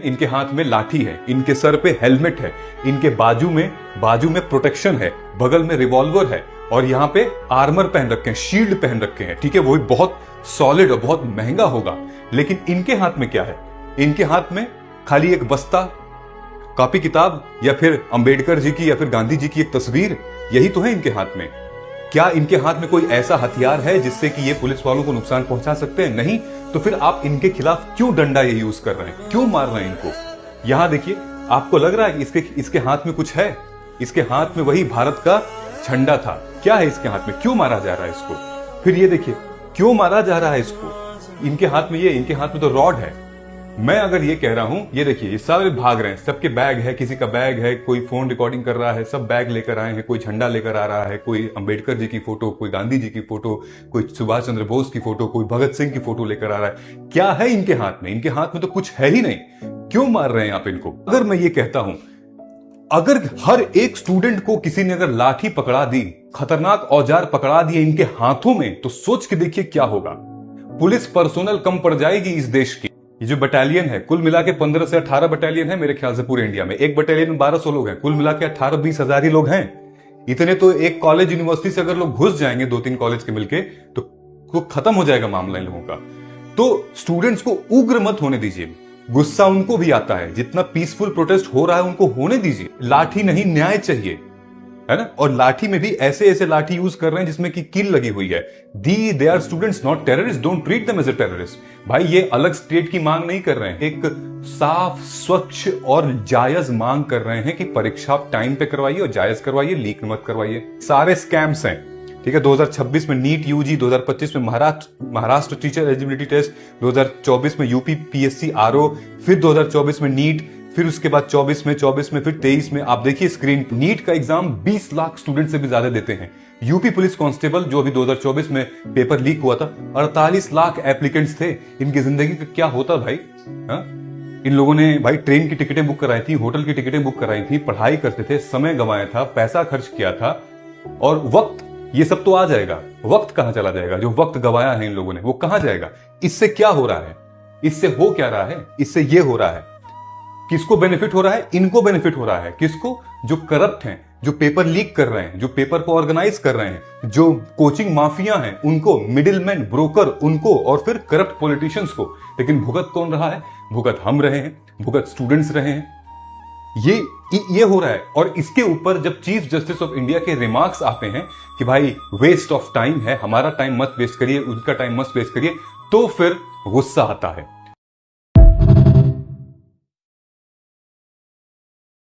इनके हाथ में लाठी है, इनके सर पे हेलमेट है, इनके बाजू में प्रोटेक्शन है, बगल में रिवॉल्वर है और यहाँ पे आर्मर पहन रखे हैं, शील्ड पहन रखे हैं। ठीक है, वो भी बहुत सॉलिड और बहुत महंगा होगा। लेकिन इनके हाथ में क्या है? इनके हाथ में खाली एक बस्ता, कॉपी किताब, या फिर अंबेडकर जी की या फिर गांधी जी की एक तस्वीर, यही तो है इनके हाथ में। क्या इनके हाथ में कोई ऐसा हथियार है जिससे कि ये पुलिस वालों को नुकसान पहुंचा सकते हैं? नहीं। तो फिर आप इनके खिलाफ क्यों डंडा ये यूज कर रहे हैं, क्यों मार रहे हैं इनको? यहां देखिए, आपको लग रहा है कि इसके हाथ में कुछ है? इसके हाथ में वही भारत का झंडा था। क्या है इसके हाथ में? क्यों मारा जा रहा है इसको? फिर ये देखिए, क्यों मारा जा रहा है इसको? इनके हाथ में इनके हाथ में तो रॉड है। मैं अगर ये कह रहा हूं, ये देखिए, ये सारे भाग रहे हैं, सबके बैग है, किसी का बैग है, कोई फोन रिकॉर्डिंग कर रहा है, सब बैग लेकर आए हैं, कोई झंडा लेकर आ रहा है, कोई अंबेडकर जी की फोटो, कोई गांधी जी की फोटो, कोई सुभाष चंद्र बोस की फोटो, कोई भगत सिंह की फोटो लेकर आ रहा है। क्या है इनके हाथ में? इनके हाथ में तो कुछ है ही नहीं। क्यों मार रहे हैं आप इनको? अगर मैं ये कहता हूं, अगर हर एक स्टूडेंट को किसी ने अगर लाठी पकड़ा दी, खतरनाक औजार पकड़ा दिए इनके हाथों में, तो सोच के देखिए क्या होगा। पुलिस पर्सोनल कम पड़ जाएगी इस देश की। ये जो बटालियन है, कुल मिला के 15 से 18 बटालियन है मेरे ख्याल से पूरे इंडिया में। एक बटालियन में 1200 लोग हैं, कुल मिला के 18-20 हजार ही लोग हैं। इतने तो एक कॉलेज यूनिवर्सिटी से अगर लोग घुस जाएंगे, 2-3 कॉलेज के मिलके, तो खत्म हो जाएगा मामला इन लोगों का। तो स्टूडेंट्स को उग्र मत होने दीजिए। गुस्सा उनको भी आता है, जितना पीसफुल प्रोटेस्ट हो रहा है उनको होने दीजिए। लाठी नहीं, न्याय चाहिए, है ना? और लाठी में भी ऐसे ऐसे लाठी यूज कर रहे हैं जिसमें कि किल लगी हुई है। They are students, not terrorist, don't treat them as a terrorist. भाई, ये अलग स्टेट की मांग नहीं कर रहे हैं, एक साफ, स्वच्छ और जायज मांग कर रहे हैं कि परीक्षा टाइम पे करवाइए और जायज करवाइए, लीक मत करवाइए। सारे स्कैम्स हैं। ठीक है, 2026 में नीट यूजी, 2025 में महाराष्ट्र टीचर एलिजिबिलिटी टेस्ट, 2024 में यूपी पीएससी आरओ, फिर 2024 में नीट, फिर उसके बाद 24 में, फिर 23 में। आप देखिए स्क्रीन, नीट का एग्जाम 20 लाख स्टूडेंट से भी ज्यादा देते हैं। यूपी पुलिस कांस्टेबल जो अभी 2024 में पेपर लीक हुआ था, 48 लाख एप्लीकेंट्स थे। इनकी जिंदगी का क्या होता भाई? इन लोगों ने भाई ट्रेन की टिकटें बुक कराई थी, होटल की टिकटें बुक कराई थी, पढ़ाई करते थे, समय गंवाया था, पैसा खर्च किया था, और वक्त, ये सब तो आ जाएगा। वक्त कहां चला जाएगा? जो वक्त गंवाया है इन लोगों ने, वो कहां जाएगा? इससे क्या हो रहा है? इससे हो क्या रहा है? इससे ये हो रहा है, किसको बेनिफिट हो रहा है? इनको बेनिफिट हो रहा है। किसको? जो करप्ट हैं, जो पेपर लीक कर रहे हैं, जो पेपर को ऑर्गेनाइज कर रहे हैं, जो कोचिंग माफिया हैं उनको, मिडिलमैन, ब्रोकर उनको, और फिर करप्ट पॉलिटिशियंस को। लेकिन भुगत कौन रहा है? भुगत हम रहे हैं, भुगत स्टूडेंट्स रहे हैं। ये हो रहा है। और इसके ऊपर जब चीफ जस्टिस ऑफ इंडिया के रिमार्क्स आते हैं कि भाई वेस्ट ऑफ टाइम है, हमारा टाइम मत वेस्ट करिए, उनका टाइम मत वेस्ट करिए, तो फिर गुस्सा आता है।